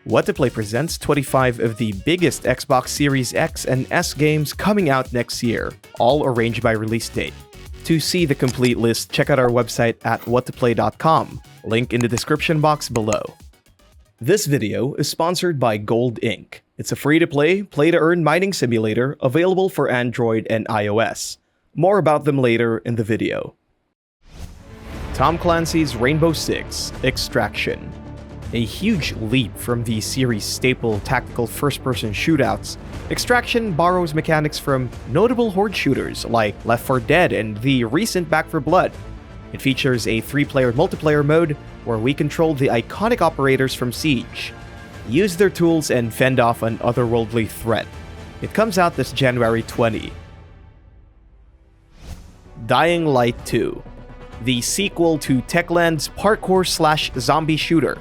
What to Play presents 25 of the biggest Xbox Series X and S games coming out next year, all arranged by release date. To see the complete list, check out our website at whattoplay.com, link in the description box below. This video is sponsored by Gold Inc. It's a free-to-play, play-to-earn mining simulator available for Android and iOS. More about them later in the video. Tom Clancy's Rainbow Six Extraction. A huge leap from the series' staple tactical first-person shootouts, Extraction borrows mechanics from notable horde shooters like Left 4 Dead and the recent Back 4 Blood. It features a 3-player multiplayer mode where we control the iconic operators from Siege, use their tools, and fend off an otherworldly threat. It comes out this January 20. Dying Light 2, the sequel to Techland's parkour/zombie shooter.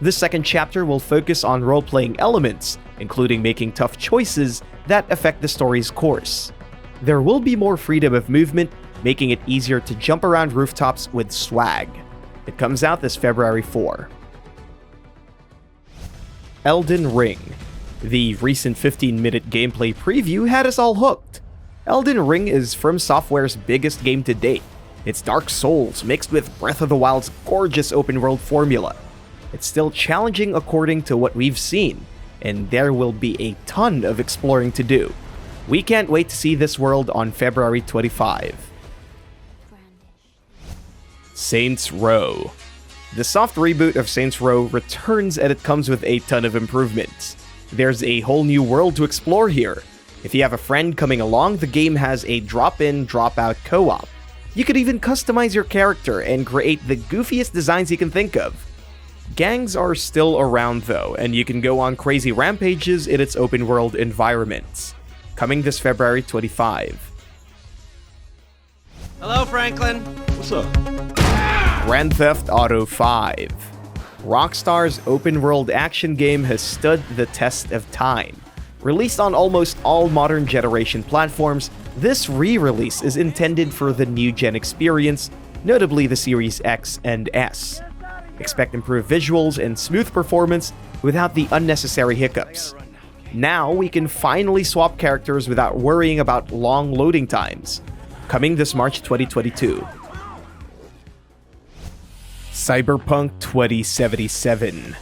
This second chapter will focus on role-playing elements, including making tough choices that affect the story's course. There will be more freedom of movement, making it easier to jump around rooftops with swag. It comes out this February 4. Elden Ring. The recent 15-minute gameplay preview had us all hooked. Elden Ring is From Software's biggest game to date. It's Dark Souls mixed with Breath of the Wild's gorgeous open-world formula. It's still challenging according to what we've seen, and there will be a ton of exploring to do. We can't wait to see this world on February 25. Saints Row. The soft reboot of Saints Row returns, and it comes with a ton of improvements. There's a whole new world to explore here. If you have a friend coming along, the game has a drop-in, drop-out co-op. You could even customize your character and create the goofiest designs you can think of. Gangs are still around though, and you can go on crazy rampages in its open-world environments. Coming this February 25. Hello, Franklin. What's up? Grand Theft Auto 5. Rockstar's open-world action game has stood the test of time. Released on almost all modern generation platforms, this re-release is intended for the new-gen experience, notably the Series X and S. Expect improved visuals and smooth performance without the unnecessary hiccups. Now we can finally swap characters without worrying about long loading times. Coming this March 2022. Cyberpunk 2077.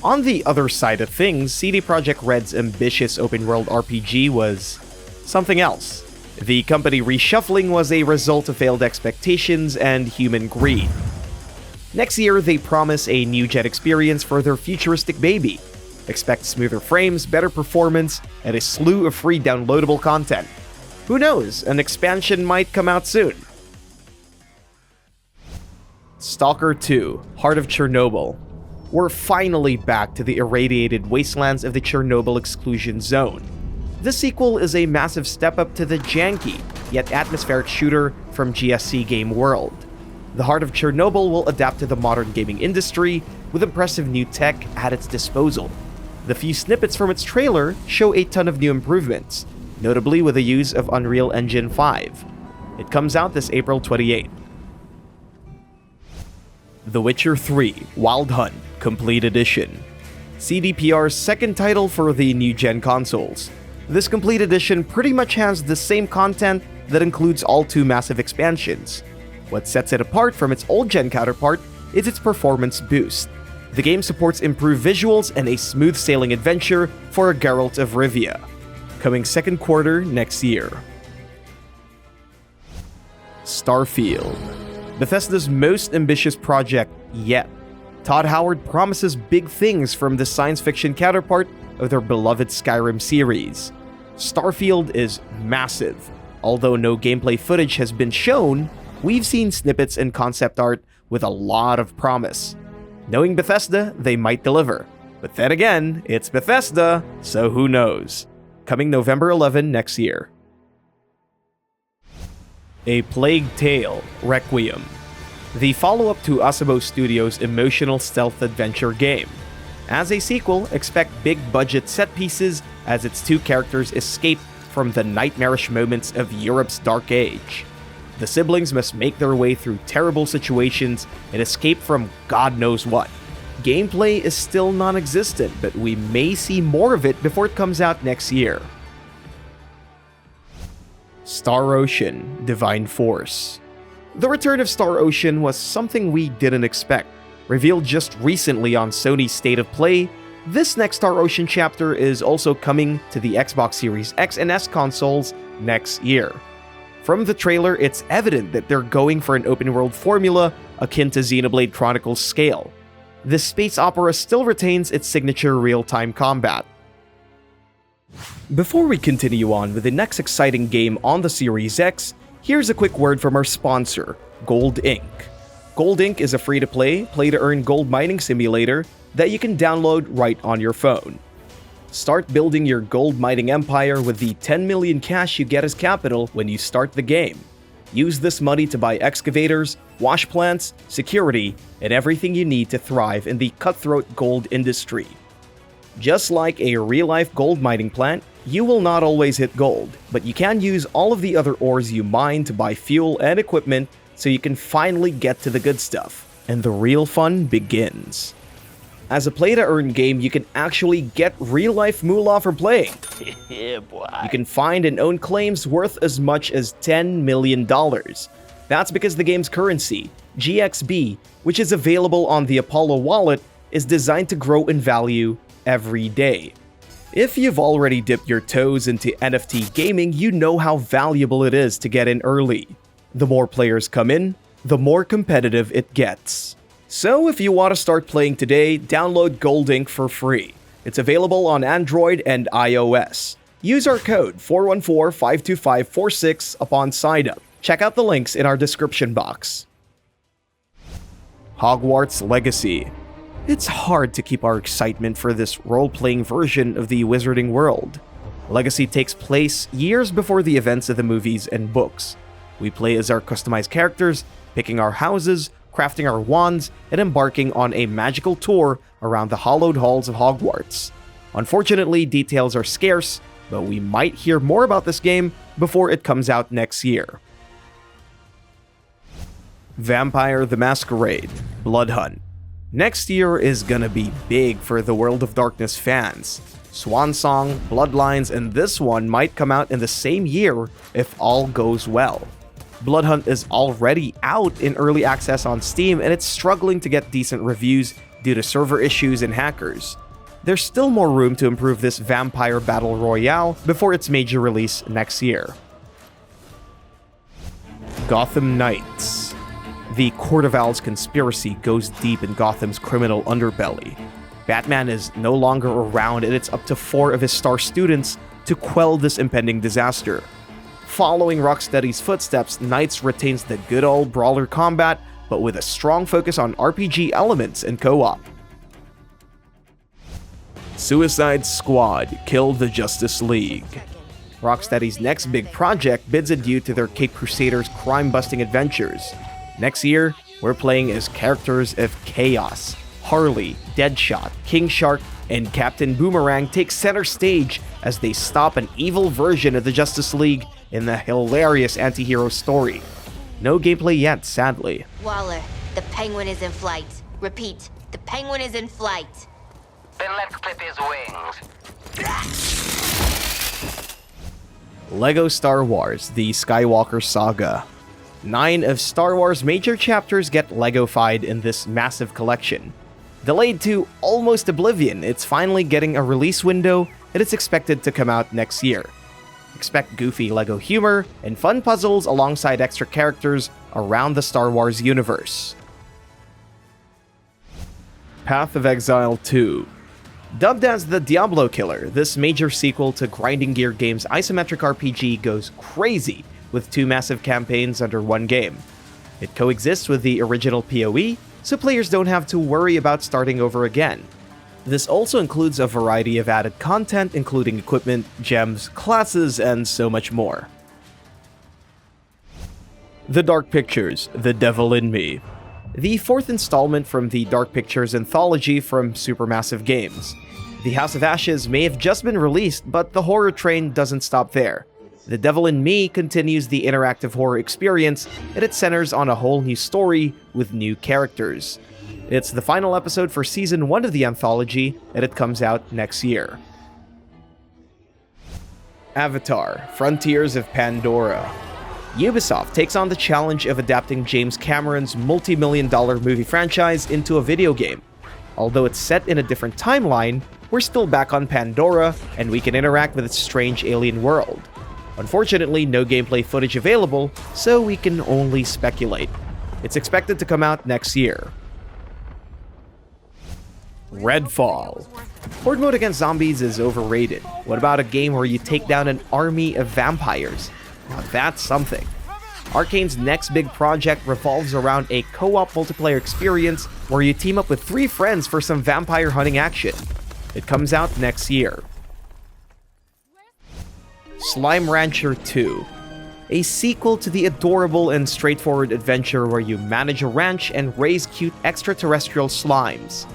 On the other side of things, CD Projekt Red's ambitious open-world RPG was something else. The company reshuffling was a result of failed expectations and human greed. Next year, they promise a new-gen experience for their futuristic baby. Expect smoother frames, better performance, and a slew of free downloadable content. Who knows, an expansion might come out soon. Stalker 2: Heart of Chernobyl. We're finally back to the irradiated wastelands of the Chernobyl exclusion zone. This sequel is a massive step up to the janky, yet atmospheric shooter from GSC Game World. The Heart of Chernobyl will adapt to the modern gaming industry with impressive new tech at its disposal. The few snippets from its trailer show a ton of new improvements, notably with the use of Unreal Engine 5. It comes out this April 28. The Witcher 3: Wild Hunt Complete Edition. CDPR's second title for the new-gen consoles. This Complete Edition pretty much has the same content that includes all two massive expansions. What sets it apart from its old-gen counterpart is its performance boost. The game supports improved visuals and a smooth-sailing adventure for a Geralt of Rivia. Coming second quarter next year. Starfield. Bethesda's most ambitious project yet. Todd Howard promises big things from the science fiction counterpart of their beloved Skyrim series. Starfield is massive. Although no gameplay footage has been shown, we've seen snippets and concept art with a lot of promise. Knowing Bethesda, they might deliver. But then again, it's Bethesda, so who knows? Coming November 11 next year. A Plague Tale: Requiem. The follow-up to Asobo Studios' emotional stealth adventure game. As a sequel, expect big-budget set pieces as its two characters escape from the nightmarish moments of Europe's Dark Age. The siblings must make their way through terrible situations and escape from God knows what. Gameplay is still non-existent, but we may see more of it before it comes out next year. Star Ocean: Divine Force. The return of Star Ocean was something we didn't expect. Revealed just recently on Sony's State of Play, this next Star Ocean chapter is also coming to the Xbox Series X and S consoles next year. From the trailer, it's evident that they're going for an open-world formula akin to Xenoblade Chronicles scale. This space opera still retains its signature real-time combat. Before we continue on with the next exciting game on the Series X, here's a quick word from our sponsor, Gold Inc. Gold Inc. is a free-to-play, play-to-earn gold mining simulator that you can download right on your phone. Start building your gold mining empire with the 10 million cash you get as capital when you start the game. Use this money to buy excavators, wash plants, security, and everything you need to thrive in the cutthroat gold industry. Just like a real-life gold mining plant, you will not always hit gold, but you can use all of the other ores you mine to buy fuel and equipment so you can finally get to the good stuff, and the real fun begins. As a play-to-earn game, you can actually get real-life moolah for playing. Yeah, boy. You can find and own claims worth as much as $10 million. That's because the game's currency, GXB, which is available on the Apollo wallet, is designed to grow in value every day. If you've already dipped your toes into NFT gaming, you know how valuable it is to get in early. The more players come in, the more competitive it gets. So if you want to start playing today, download Gold Inc. for free. It's available on Android and iOS. Use our code 414-52546 upon sign up. Check out the links in our description box. Hogwarts Legacy. It's hard to keep our excitement for this role-playing version of the Wizarding World. Legacy takes place years before the events of the movies and books. We play as our customized characters, picking our houses, crafting our wands, and embarking on a magical tour around the hallowed halls of Hogwarts. Unfortunately, details are scarce, but we might hear more about this game before it comes out next year. Vampire the Masquerade: Blood Hunt. Next year is gonna be big for the World of Darkness fans. Swansong, Bloodlines, and this one might come out in the same year if all goes well. Blood Hunt is already out in early access on Steam, and it's struggling to get decent reviews due to server issues and hackers. There's still more room to improve this vampire battle royale before its major release next year. Gotham Knights. The Court of Owls conspiracy goes deep in Gotham's criminal underbelly. Batman is no longer around, and it's up to 4 of his star students to quell this impending disaster. Following Rocksteady's footsteps, Knights retains the good old brawler combat, but with a strong focus on RPG elements and co-op. Suicide Squad: Kill the Justice League. Rocksteady's next big project bids adieu to their Cape Crusaders crime-busting adventures. Next year, we're playing as characters of Chaos. Harley, Deadshot, King Shark, and Captain Boomerang take center stage as they stop an evil version of the Justice League in the hilarious anti-hero story. No gameplay yet, sadly. Waller, the Penguin is in flight. Repeat, the Penguin is in flight. Then let's clip his wings. LEGO Star Wars: The Skywalker Saga. 9 of Star Wars major chapters get LEGO-fied in this massive collection. Delayed to almost oblivion, it's finally getting a release window, and it's expected to come out next year. Expect goofy LEGO humor and fun puzzles alongside extra characters around the Star Wars universe. Path of Exile 2. Dubbed as the Diablo Killer, this major sequel to Grinding Gear Games' isometric RPG goes crazy with 2 massive campaigns under one game. It coexists with the original PoE, so players don't have to worry about starting over again. This also includes a variety of added content, including equipment, gems, classes, and so much more. The Dark Pictures: The Devil in Me. The 4th installment from the Dark Pictures anthology from Supermassive Games. The House of Ashes may have just been released, but the horror train doesn't stop there. The Devil in Me continues the interactive horror experience, and it centers on a whole new story with new characters. It's the final episode for Season 1 of the anthology, and it comes out next year. Avatar: Frontiers of Pandora. Ubisoft takes on the challenge of adapting James Cameron's multi-million-dollar movie franchise into a video game. Although it's set in a different timeline, we're still back on Pandora, and we can interact with its strange alien world. Unfortunately, no gameplay footage available, so we can only speculate. It's expected to come out next year. Redfall. Horde mode against zombies is overrated. What about a game where you take down an army of vampires? Now that's something. Arcane's next big project revolves around a co-op multiplayer experience where you team up with 3 friends for some vampire hunting action. It comes out next year. Slime Rancher 2. A sequel to the adorable and straightforward adventure where you manage a ranch and raise cute extraterrestrial slimes.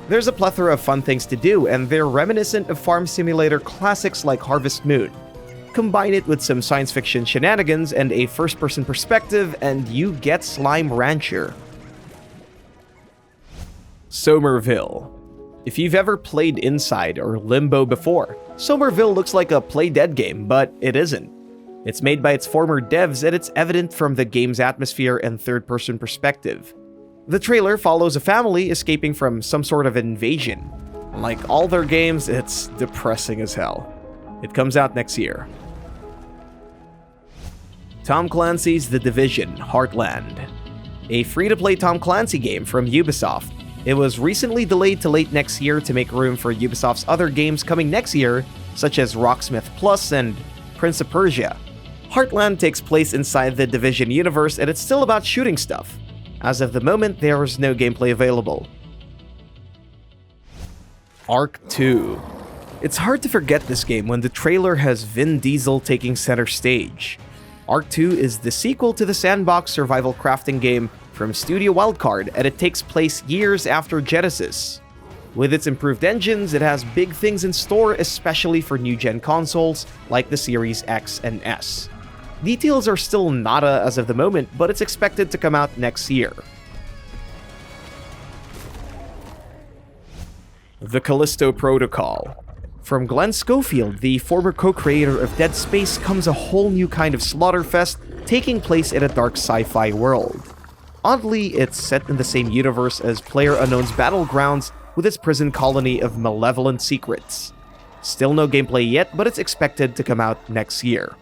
There's a plethora of fun things to do, and they're reminiscent of farm simulator classics like Harvest Moon. Combine it with some science fiction shenanigans and a first-person perspective, and you get Slime Rancher. Somerville. If you've ever played Inside or Limbo before, Somerville looks like a Play Dead game, but it isn't. It's made by its former devs, and it's evident from the game's atmosphere and third-person perspective. The trailer follows a family escaping from some sort of invasion. Like all their games, it's depressing as hell. It comes out next year. Tom Clancy's The Division: Heartland. A free-to-play Tom Clancy game from Ubisoft. It was recently delayed to late next year to make room for Ubisoft's other games coming next year, such as Rocksmith Plus and Prince of Persia. Heartland takes place inside the Division universe, and it's still about shooting stuff. As of the moment, there is no gameplay available. Ark 2. It's hard to forget this game when the trailer has Vin Diesel taking center stage. Ark 2 is the sequel to the sandbox survival crafting game from Studio Wildcard, and it takes place years after Genesis. With its improved engines, it has big things in store, especially for new-gen consoles like the Series X and S. Details are still nada as of the moment, but it's expected to come out next year. The Callisto Protocol. From Glenn Schofield, the former co-creator of Dead Space, comes a whole new kind of slaughterfest taking place in a dark sci-fi world. Oddly, it's set in the same universe as PlayerUnknown's Battlegrounds with its prison colony of malevolent secrets. Still no gameplay yet, but it's expected to come out next year.